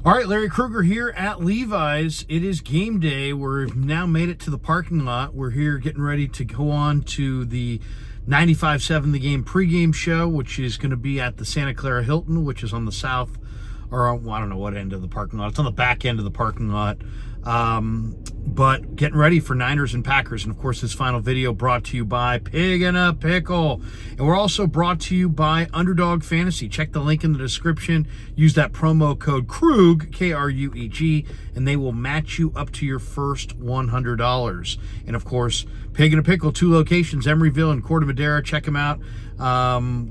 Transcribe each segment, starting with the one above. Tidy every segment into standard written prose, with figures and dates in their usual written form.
All right, Larry Krueger here at Levi's. It is game day. We've now made it to the parking lot. We're here getting ready to go on to the 95.7 The Game pregame show, which is going to be at the Santa Clara Hilton, which is on the south, or well, I don't know what end of the parking lot. It's on the back end of the parking lot. But getting ready for Niners and Packers. And of course, this final video brought to you by Pig and a Pickle. And we're also brought to you by Underdog Fantasy. Check the link in the description. Use that promo code KRUEG, K-R-U-E-G, and they will match you up to your first $100. And of course, Pig and a Pickle, 2 locations, Emeryville and Corte Madera. Check them out.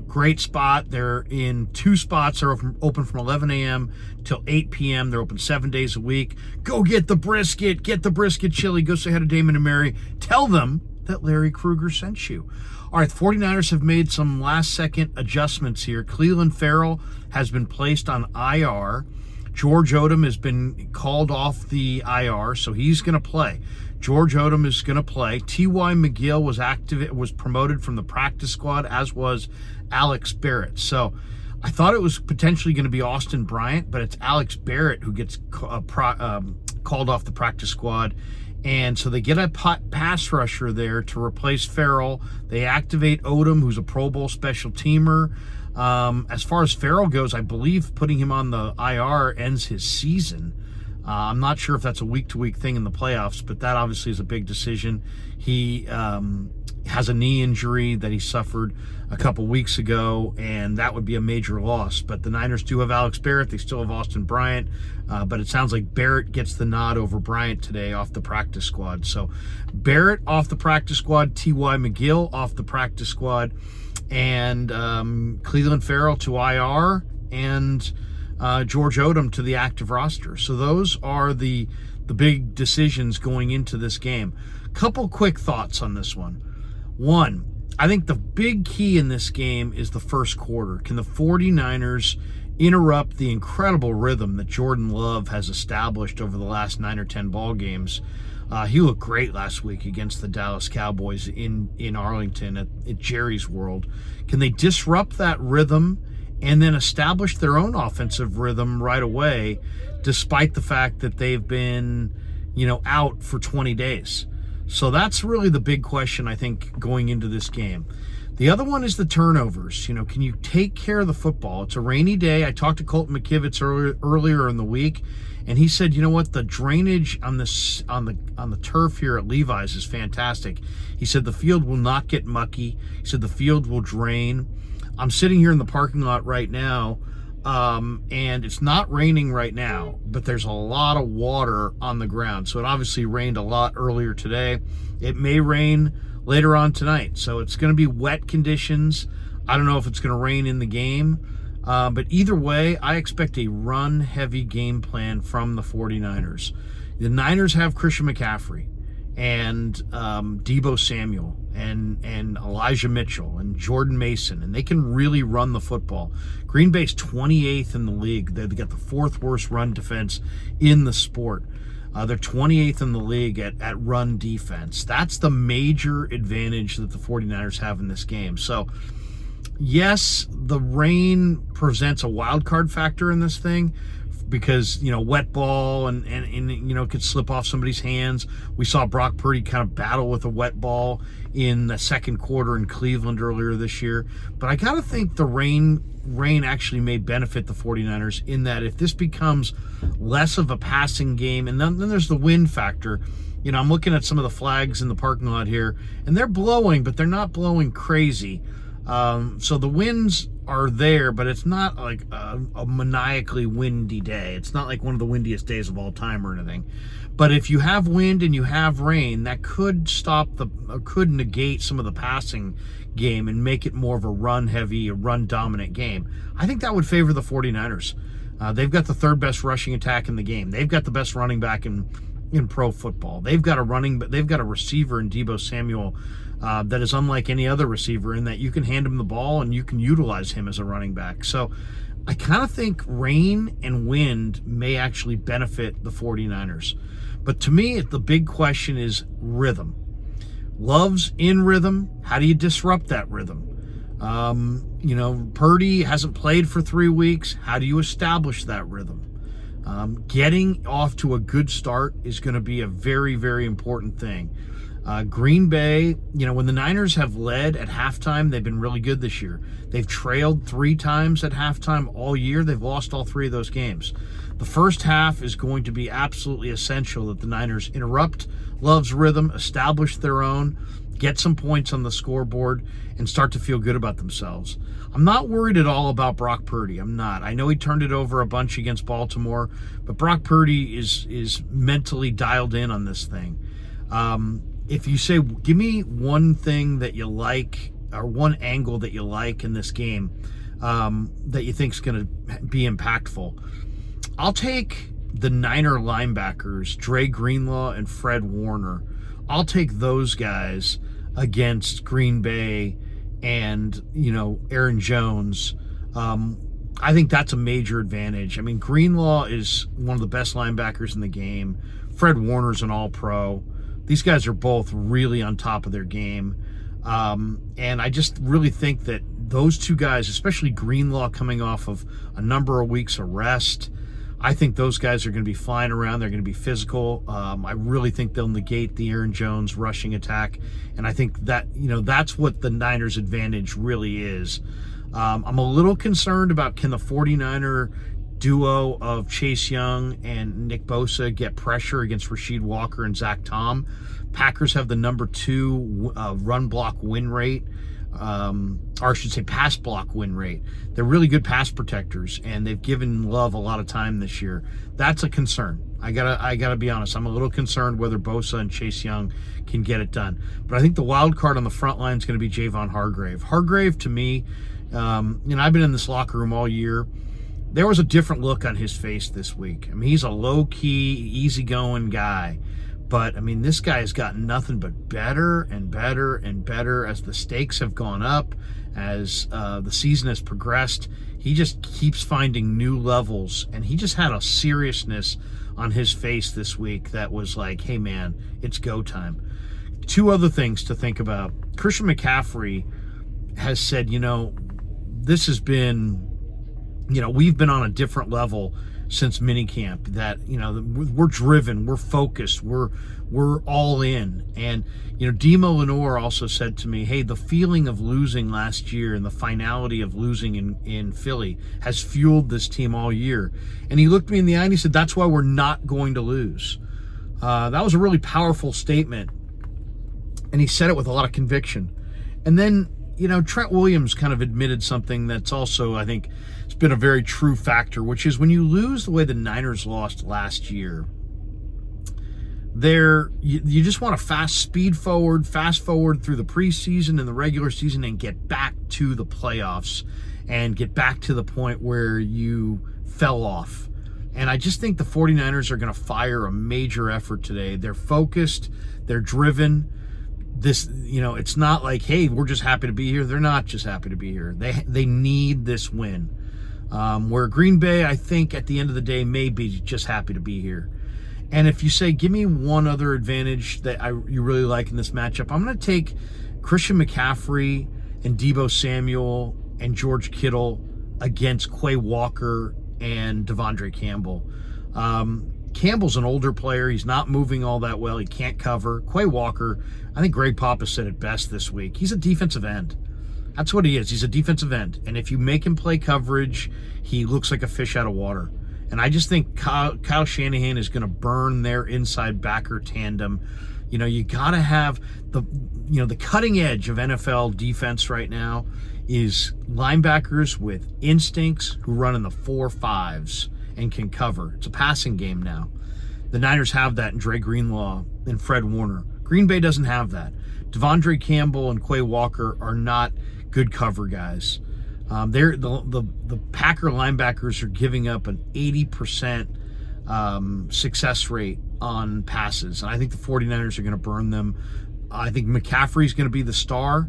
Great spot. They're in 2 spots. They're open from 11 a.m. till 8 p.m. They're open 7 days a week. Go get the brisket. Get the brisket chili. Go say hi to Damon and Mary. Tell them that Larry Krueger sent you. All right, the 49ers have made some last-second adjustments here. Clelin Ferrell has been placed on IR. George Odum has been called off the IR, so he's going to play. George Odum is going to play. T.Y. McGill was promoted from the practice squad, as was Alex Barrett. So I thought it was potentially going to be Austin Bryant, but it's Alex Barrett who gets called off the practice squad. And so they get a pass rusher there to replace Ferrell. They activate Odum, who's a Pro Bowl special teamer. As far as Ferrell goes, I believe putting him on the IR ends his season. I'm not sure if that's a week-to-week thing in the playoffs, but that obviously is a big decision. He has a knee injury that he suffered a couple weeks ago, and that would be a major loss. But the Niners do have Alex Barrett. They still have Austin Bryant, but it sounds like Barrett gets the nod over Bryant today off the practice squad. So Barrett off the practice squad, T.Y. McGill off the practice squad, and Clelin Ferrell to IR, and George Odum to the active roster. So those are the big decisions going into this game. Couple quick thoughts on this one. One, I think the big key in this game is the first quarter. Can the 49ers interrupt the incredible rhythm that Jordan Love has established over the last 9 or 10 ball games? He looked great last week against the Dallas Cowboys in Arlington at Jerry's World. Can they disrupt that rhythm and then establish their own offensive rhythm right away, despite the fact that they've been, out for 20 days? So that's really the big question, I think, going into this game. The other one is the turnovers. Can you take care of the football? It's a rainy day. I talked to Colton McKivitz earlier in the week, and he said, the drainage on the turf here at Levi's is fantastic. He said the field will not get mucky. He said the field will drain. I'm sitting here in the parking lot right now, and it's not raining right now, but there's a lot of water on the ground. So it obviously rained a lot earlier today. It may rain later on tonight. So it's going to be wet conditions. I don't know if it's going to rain in the game. But either way, I expect a run-heavy game plan from the 49ers. The Niners have Christian McCaffrey and Deebo Samuel and Elijah Mitchell and Jordan Mason, and they can really run the football. Green Bay's 28th in the league. They've got the 4th worst run defense in the sport. They're 28th in the league at run defense. That's the major advantage that the 49ers have in this game. So, yes, the rain presents a wild card factor in this thing, because wet ball and could slip off somebody's hands. We saw Brock Purdy kind of battle with a wet ball in the second quarter in Cleveland earlier this year. But I gotta think the rain actually may benefit the 49ers, in that if this becomes less of a passing game, and then there's the wind factor. I'm looking at some of the flags in the parking lot here, and they're blowing, but they're not blowing crazy. So the winds are there, but it's not like a maniacally windy day. It's not like one of the windiest days of all time or anything. But if you have wind and you have rain, that could could negate some of the passing game and make it more of a run-heavy, a run-dominant game. I think that would favor the 49ers. They've got the 3rd best rushing attack in the game. They've got the best running back in pro football. They've got a receiver in Deebo Samuel that is unlike any other receiver, in that you can hand him the ball and you can utilize him as a running back. So I kind of think rain and wind may actually benefit the 49ers. But to me, the big question is rhythm. Love's in rhythm. How do you disrupt that rhythm? Purdy hasn't played for 3 weeks. How do you establish that rhythm? Getting off to a good start is going to be a very, very important thing. Green Bay, when the Niners have led at halftime, they've been really good this year. They've trailed 3 times at halftime all year. They've lost all 3 of those games. The first half is going to be absolutely essential that the Niners interrupt Love's rhythm, establish their own, get some points on the scoreboard, and start to feel good about themselves. I'm not worried at all about Brock Purdy. I'm not. I know he turned it over a bunch against Baltimore, but Brock Purdy is mentally dialed in on this thing. If you say, give me one thing that you like or one angle that you like in this game that you think is going to be impactful, I'll take the Niner linebackers, Dre Greenlaw and Fred Warner. I'll take those guys against Green Bay and, Aaron Jones. I think that's a major advantage. I mean, Greenlaw is one of the best linebackers in the game. Fred Warner's an all-pro. These guys are both really on top of their game. And I just really think that those 2 guys, especially Greenlaw coming off of a number of weeks of rest, I think those guys are going to be flying around. They're going to be physical. I really think they'll negate the Aaron Jones rushing attack. And I think that, that's what the Niners' advantage really is. I'm a little concerned about, can the 49er duo of Chase Young and Nick Bosa get pressure against Rasheed Walker and Zach Tom? Packers have the number 2 run block win rate. Or I should say pass block win rate. They're really good pass protectors, and they've given Love a lot of time this year. That's a concern. I gotta be honest. I'm a little concerned whether Bosa and Chase Young can get it done. But I think the wild card on the front line is going to be Javon Hargrave. Hargrave, to me, I've been in this locker room all year. There was a different look on his face this week. I mean, he's a low-key, easygoing guy. But, I mean, this guy has gotten nothing but better and better and better as the stakes have gone up, as the season has progressed. He just keeps finding new levels, and he just had a seriousness on his face this week that was like, hey, man, it's go time. 2 other things to think about. Christian McCaffrey has said, this has been, we've been on a different level since minicamp, that we're driven, we're focused, we're all in. And Demo Lenore also said to me, hey, the feeling of losing last year and the finality of losing in Philly has fueled this team all year. And he looked me in the eye and he said, that's why we're not going to lose. That was a really powerful statement, and he said it with a lot of conviction. And then Trent Williams kind of admitted something that's also, I think, it's been a very true factor, which is when you lose the way the Niners lost last year, you just want to fast forward through the preseason and the regular season and get back to the playoffs and get back to the point where you fell off. And I just think the 49ers are going to fire a major effort today. They're focused, they're driven. This, it's not like, hey, we're just happy to be here. They're not just happy to be here. They need this win. Where Green Bay, I think, at the end of the day, may be just happy to be here. And if you say, give me one other advantage that you really like in this matchup, I'm going to take Christian McCaffrey and Deebo Samuel and George Kittle against Quay Walker and Devondre Campbell. Campbell's an older player. He's not moving all that well. He can't cover. Quay Walker, I think Greg Papa said it best this week. He's a defensive end. That's what he is. He's a defensive end. And if you make him play coverage, he looks like a fish out of water. And I just think Kyle Shanahan is going to burn their inside backer tandem. You got to have the cutting edge of NFL defense right now is linebackers with instincts who run in the 4-5s and can cover. It's a passing game now. The Niners have that in Dre Greenlaw and Fred Warner. Green Bay doesn't have that. Devondre Campbell and Quay Walker are not good cover guys. The Packer linebackers are giving up an 80% success rate on passes. And I think the 49ers are going to burn them. I think McCaffrey's going to be the star.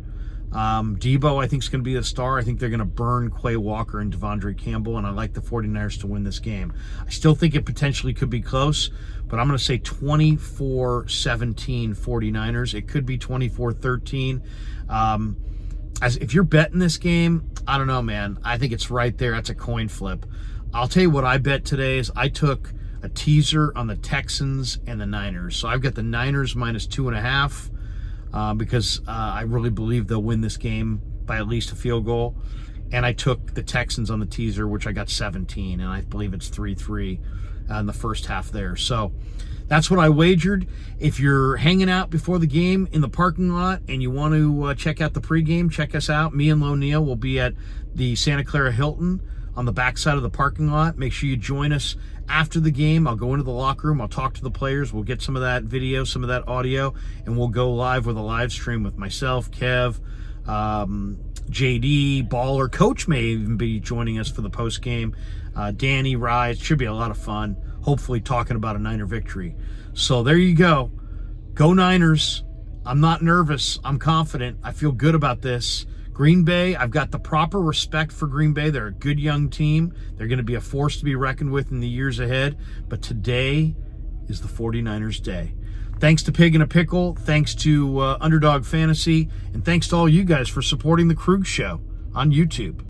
Deebo, I think, is going to be the star. I think they're going to burn Quay Walker and Devondre Campbell, and I like the 49ers to win this game. I still think it potentially could be close, but I'm going to say 24-17 49ers. It could be 24-13. as if you're betting this game, I don't know, man. I think it's right there. That's a coin flip. I'll tell you what I bet today is I took a teaser on the Texans and the Niners. So I've got the Niners minus 2.5 because I really believe they'll win this game by at least a field goal. And I took the Texans on the teaser, which I got 17, and I believe it's 3-3 in the first half there. So that's what I wagered. If you're hanging out before the game in the parking lot and you want to check out the pregame, check us out. Me and Lo Neal will be at the Santa Clara Hilton on the backside of the parking lot. Make sure you join us after the game. I'll go into the locker room. I'll talk to the players. We'll get some of that video, some of that audio, and we'll go live with a live stream with myself, Kev, JD, Baller. Coach may even be joining us for the post game. Danny, Rise. Should be a lot of fun. Hopefully talking about a Niner victory. So there you go. Go Niners. I'm not nervous. I'm confident. I feel good about this. Green Bay, I've got the proper respect for Green Bay. They're a good young team. They're going to be a force to be reckoned with in the years ahead. But today is the 49ers day. Thanks to Pig in a Pickle. Thanks to Underdog Fantasy. And thanks to all you guys for supporting the Krug Show on YouTube.